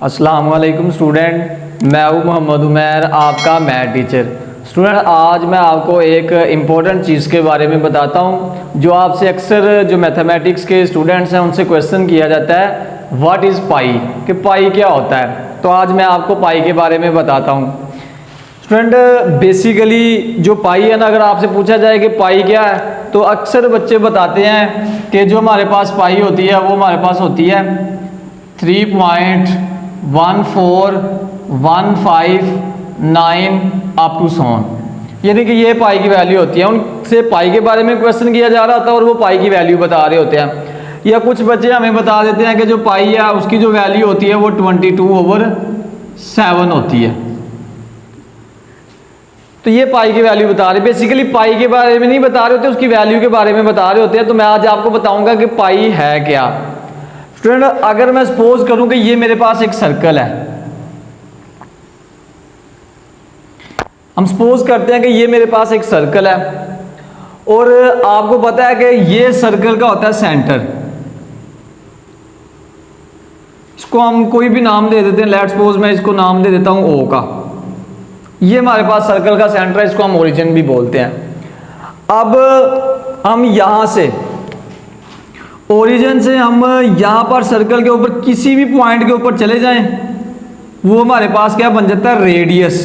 अस्सलाम वालेकुम स्टूडेंट, मैं हूँ मोहम्मद उमैर, आपका मैथ टीचर। स्टूडेंट, आज मैं आपको एक इम्पॉर्टेंट चीज़ के बारे में बताता हूँ जो आपसे अक्सर जो मैथमेटिक्स के स्टूडेंट्स हैं उनसे क्वेश्चन किया जाता है, व्हाट इज़ पाई, कि पाई क्या होता है। तो आज मैं आपको पाई के बारे में बताता हूँ। स्टूडेंट, बेसिकली जो पाई है ना, अगर आपसे पूछा जाए कि पाई क्या है तो अक्सर बच्चे बताते हैं कि जो हमारे पास पाई होती है वो हमारे पास होती है 3.1415 अप टू सोन, यानी कि ये पाई की वैल्यू होती है। उनसे पाई के बारे में क्वेश्चन किया जा रहा होता है और वो पाई की वैल्यू बता रहे होते हैं। या कुछ बच्चे हमें बता देते हैं कि जो पाई है उसकी जो वैल्यू होती है वो 22/7 होती है। तो ये पाई की वैल्यू बता रहे, बेसिकली पाई के बारे में नहीं बता रहे होते, उसकी वैल्यू के बारे में बता रहे होते हैं। तो मैं आज आपको बताऊंगा कि पाई है क्या। स्टूडेंट, अगर मैं सपोज करूं कि ये मेरे पास एक सर्कल है, हम सपोज करते हैं कि ये मेरे पास एक सर्कल है और आपको पता है कि ये सर्कल का होता है सेंटर। इसको हम कोई भी नाम दे देते हैं, लेट्स सपोज मैं इसको नाम दे देता हूं ओ का। ये हमारे पास सर्कल का सेंटर है, इसको हम ओरिजिन भी बोलते हैं। अब हम यहां से ओरिजिन से हम यहां पर सर्कल के ऊपर किसी भी पॉइंट के ऊपर चले जाएं, वो हमारे पास क्या बन जाता है, रेडियस।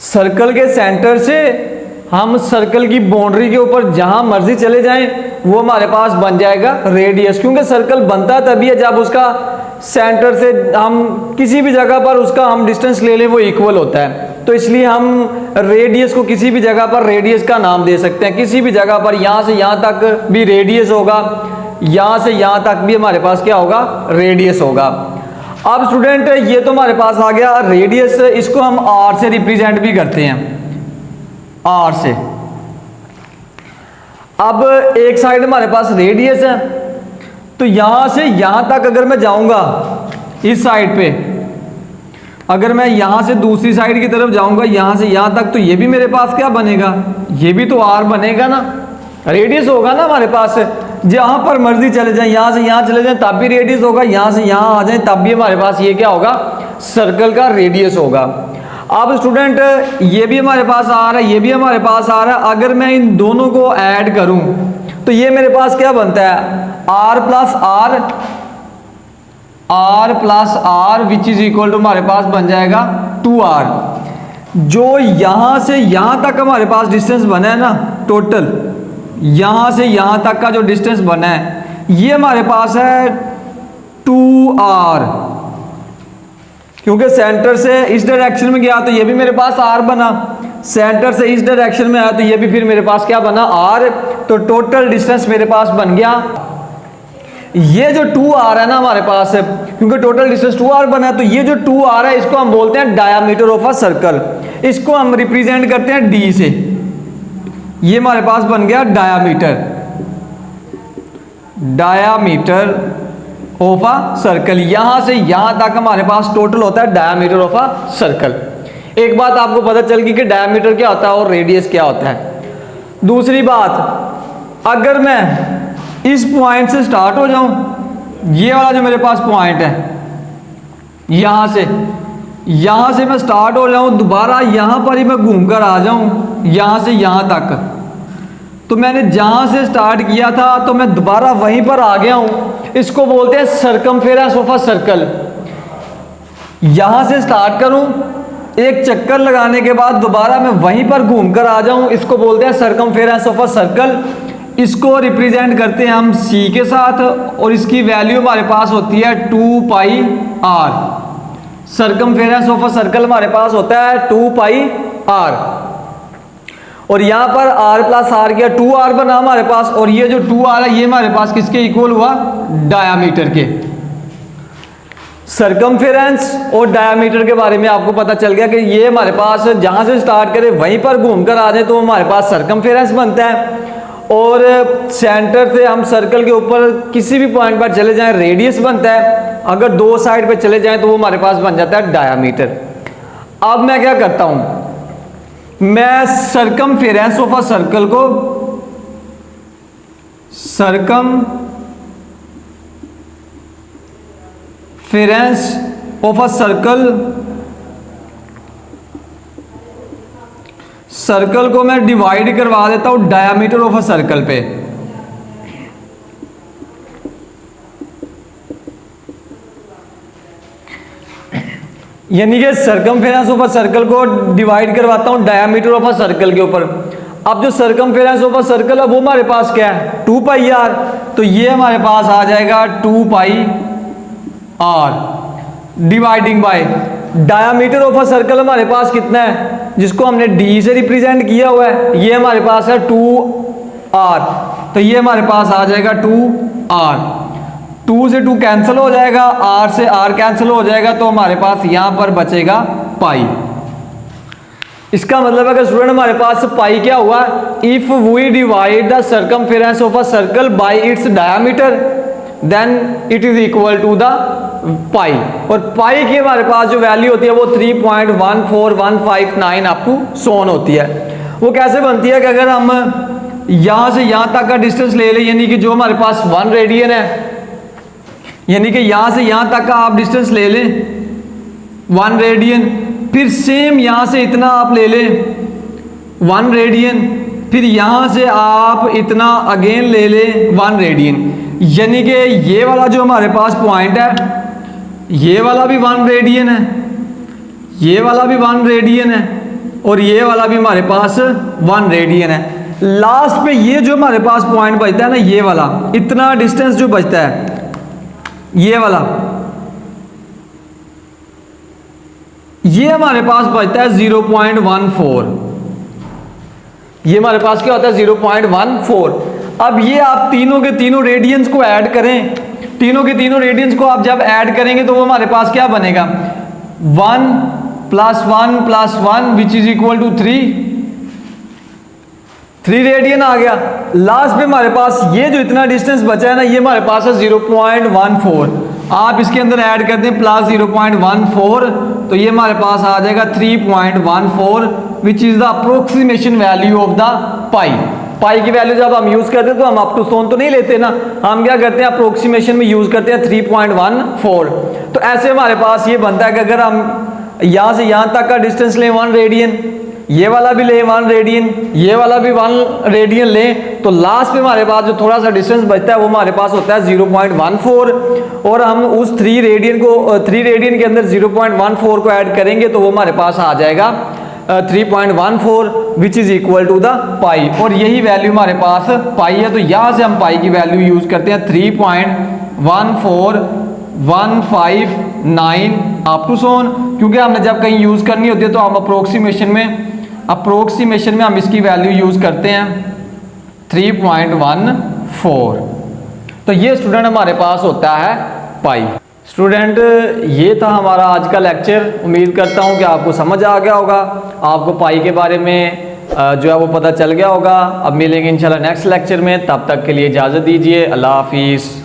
सर्कल के सेंटर से हम सर्कल की बाउंड्री के ऊपर जहां मर्जी चले जाएं वो हमारे पास बन जाएगा रेडियस, क्योंकि सर्कल बनता तभी है जब उसका सेंटर से हम किसी भी जगह पर उसका हम डिस्टेंस ले लें वो इक्वल होता है। तो इसलिए हम रेडियस को किसी भी जगह पर रेडियस का नाम दे सकते हैं। किसी भी जगह पर यहां से यहां तक भी रेडियस होगा, यहां से यहां तक भी हमारे पास क्या होगा, रेडियस होगा। अब स्टूडेंट, ये तो हमारे पास आ गया रेडियस, इसको हम आर से रिप्रेजेंट भी करते हैं, आर से। अब एक साइड हमारे पास रेडियस है, तो यहां से यहां तक अगर मैं जाऊंगा इस साइड पे, अगर मैं यहां से दूसरी साइड की तरफ जाऊंगा यहां से यहां तक, तो ये भी मेरे पास क्या बनेगा, ये भी तो आर बनेगा ना, रेडियस होगा ना हमारे पास। जहां पर मर्जी चले जाएं, यहां से यहां चले जाएं तब भी रेडियस होगा, यहां से यहां आ जाएं तब भी हमारे पास ये क्या होगा, सर्कल का रेडियस होगा। अब स्टूडेंट, ये भी हमारे पास आ रहा है, ये भी हमारे पास आ रहा है। अगर मैं इन दोनों को ऐड करूं तो ये मेरे पास क्या बनता है, R plus R which is equal to हमारे पास बन जाएगा 2r। जो यहां से यहां तक हमारे पास डिस्टेंस बना है ना, टोटल यहां से यहां तक का जो डिस्टेंस बना है ये हमारे पास है 2r, क्योंकि सेंटर से इस डायरेक्शन में गया तो ये भी मेरे पास r बना, सेंटर से इस डायरेक्शन में आया तो ये भी फिर मेरे पास क्या बना, r। तो टोटल डिस्टेंस मेरे पास बन गया, ये जो 2r है ना हमारे पास, क्योंकि टोटल डिस्टेंस 2r बना है, तो ये जो 2r है इसको हम बोलते हैं डायामीटर ऑफ अ सर्कल। इसको हम रिप्रेजेंट करते हैं d से। ये हमारे पास बन गया डायामीटर ऑफ अ सर्कल। यहां से यहां तक हमारे पास टोटल होता है डायामीटर ऑफ अ सर्कल। एक बात आपको पता चल गई कि डायामीटर क्या होता है और रेडियस क्या होता है। दूसरी बात, अगर मैं इस पॉइंट से स्टार्ट हो जाऊं, ये वाला जो मेरे पास पॉइंट है, यहां से मैं स्टार्ट हो जाऊं, दोबारा यहां पर ही मैं घूमकर आ जाऊं यहां से यहां तक, तो मैंने जहां से स्टार्ट किया था तो मैं दोबारा वहीं पर आ गया हूं। इसको बोलते हैं सर्कमफेरेंस ऑफ अ सर्कल। यहां से स्टार्ट करूं, एक चक्कर लगाने के बाद दोबारा मैं वहीं पर घूमकर आ जाऊं, इसको बोलते हैं सर्कमफेरेंस ऑफ अ सर्कल। इसको रिप्रेजेंट करते हैं हम c के साथ और इसकी वैल्यू हमारे पास होती है 2πr। Circumference of a circle हमारे पास होता है 2πr, और यहां पर r प्लस r किया, 2r बना हमारे पास, और ये जो 2r है ये हमारे पास किसके इक्वल हुआ, डायामीटर के। सर्कमफेरेंस और डायामीटर के बारे में आपको पता चल गया कि ये हमारे पास जहां से स्टार्ट करें वहीं पर घूमकर आ जाए तो हमारे पास सर्कमफेरेंस बनता है, और सेंटर से हम सर्कल के ऊपर किसी भी पॉइंट पर चले जाएं रेडियस बनता है। अगर दो साइड पे चले जाएं तो वो हमारे पास बन जाता है डायामीटर। अब मैं क्या करता हूं, मैं सर्कमफेरेंस ऑफ अ सर्कल को circum circumference of a circle को मैं डिवाइड करवा देता हूं डायामीटर ऑफ अ सर्कल पे। यानी कि सर्कमफेरेंस ऑफ अ सर्कल को डिवाइड करवाता हूं डायामीटर ऑफ अ सर्कल के ऊपर। अब जो सर्कमफेरेंस ऑफ अ सर्कल है वो हमारे पास क्या है, 2 पाई आर। तो ये हमारे पास आ जाएगा 2 pi R dividing by diameter of a circle हमारे पास कितना है, जिसको हमने डी से रिप्रेजेंट किया हुआ है, ये हमारे पास है 2r। तो ये हमारे पास आ जाएगा 2r। 2 से 2 कैंसिल हो जाएगा, r से r कैंसिल हो जाएगा, तो हमारे पास यहां पर बचेगा पाई। इसका मतलब है कि स्टूडेंट हमारे पास पाई क्या हुआ, if we divide the circumference of a circle by its diameter then it is equal to the pi. और पाई की हमारे पास जो वैल्यू होती है वो 3.14159 अप टू सोन होती है। वो कैसे बनती है कि अगर हम यहां से यहां तक का डिस्टेंस ले लें, यानी कि जो हमारे पास 1 रेडियन है, यानी कि यहां से यहां तक का आप डिस्टेंस ले लें 1 रेडियन, फिर सेम यहां से इतना आप ले लें 1 रेडियन, फिर यहां से आप इतना अगेन ले लें 1 रेडियन। यानी कि ये वाला जो हमारे पास पॉइंट है, ये वाला भी 1 रेडियन है, ये वाला भी 1 रेडियन है, और ये वाला भी हमारे पास 1 रेडियन है। लास्ट पे ये जो हमारे पास पॉइंट बचता है ना, ये वाला इतना डिस्टेंस जो बचता है, ये वाला, ये हमारे पास बचता है 0.14। ये हमारे पास क्या होता है 0.14। अब ये आप तीनों के तीनों रेडियंस को ऐड करें, तीनों के तीनों रेडियंस को आप जब ऐड करेंगे तो वो हमारे पास क्या बनेगा, 1 + 1 + 1 which is equal to 3 radian आ गया। लास्ट में हमारे पास ये जो इतना डिस्टेंस बचा है ना, ये हमारे पास है 0.14। आप इसके अंदर ऐड कर दें प्लस 0.14, तो ये हमारे पास आ जाएगा 3.14 which is the approximation value of the pi. Pi की वैल्यू जब हम यूज करते हैं तो हम अप टू सोन तो नहीं लेते ना, हम क्या करते हैं अप्रोक्सीमेशन में यूज करते हैं 3.14। तो ऐसे हमारे पास ये बनता है कि अगर हम यहां से यहां तक का डिस्टेंस लें 1 रेडियन, ये वाला भी लें 1 रेडियन, ये वाला भी 1 रेडियन लें, तो लास्ट में हमारे पास जो थोड़ा सा डिस्टेंस बचता है वो हमारे पास होता है 0.14। और हम उस 3 रेडियन के अंदर 0.14 को ऐड करेंगे तो वो हमारे पास आ जाएगा 3.14 which is equal to the pi. और यही वैल्यू हमारे पास पाई है, तो यहां से हम पाई की वैल्यू यूज करते हैं 3.14159 अप टू सोन, क्योंकि हमने जब कहीं यूज करनी होती है तो हम अप्रोक्सीमेशन में हम इसकी वैल्यू यूज करते हैं 3.14। तो ये स्टूडेंट हमारे पास होता है पाई। स्टूडेंट ये था हमारा आज का लेक्चर। उम्मीद करता हूँ कि आपको समझ आ गया होगा, आपको पाई के बारे में जो है वो पता चल गया होगा। अब मिलेंगे इंशाल्लाह नेक्स्ट लेक्चर में, तब तक के लिए इजाज़त दीजिए। अल्लाह हाफिज़।